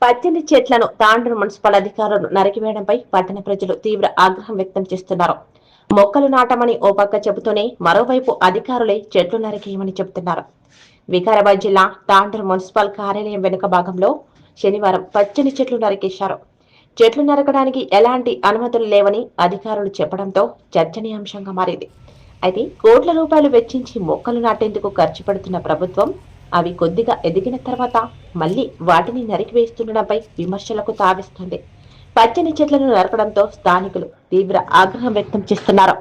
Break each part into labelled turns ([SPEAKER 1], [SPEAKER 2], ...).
[SPEAKER 1] పచ్చని చెట్లను తాండూరు మున్సిపల్ అధికారులు నరికివేయడంపై పట్టణ ప్రజలు తీవ్ర ఆగ్రహం వ్యక్తం చేస్తున్నారు. మొక్కలు నాటమని ఓ పక్క చెబుతూనే మరోవైపు అధికారులే చెట్లు నరికేయమని చెబుతున్నారు. వికారాబాద్ జిల్లా తాండూరు మున్సిపల్ కార్యాలయం వెనుక భాగంలో శనివారం పచ్చని చెట్లు నరికేశారు. చెట్లు నరకడానికి ఎలాంటి అనుమతులు లేవని అధికారులు చెప్పడంతో చర్చనీయాంశంగా మారింది. అయితే కోట్ల రూపాయలు వెచ్చించి మొక్కలు నాటేందుకు ఖర్చు పెడుతున్న ప్రభుత్వం అవి కొద్దిగా ఎదిగిన తర్వాత మళ్లీ వాటిని నరికివేస్తుండడంపై విమర్శలకు తావిస్తుంది. పచ్చని చెట్లను నరకడంతో స్థానికులు తీవ్ర ఆగ్రహం వ్యక్తం చేస్తున్నారు.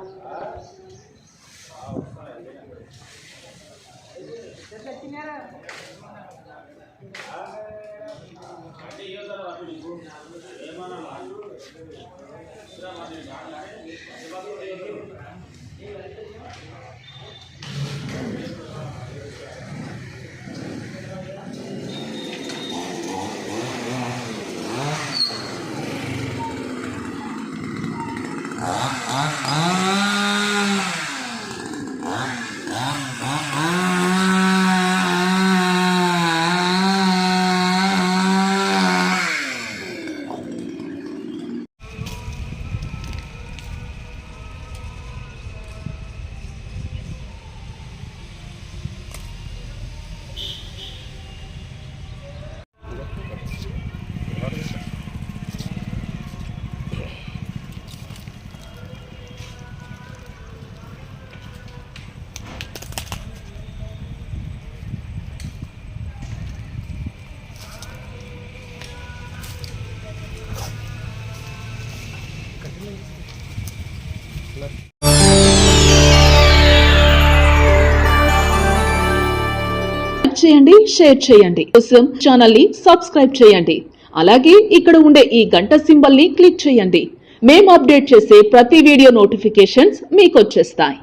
[SPEAKER 2] చేయండి, షేర్ చేయండి. కోసం ఛానల్ ని సబ్స్క్రైబ్ చేయండి. అలాగే ఇక్కడ ఉండే ఈ గంట సింబల్ ని క్లిక్ చేయండి. మేము అప్డేట్ చేసే ప్రతి వీడియో నోటిఫికేషన్స్ మీకు వచ్చేస్తాయి.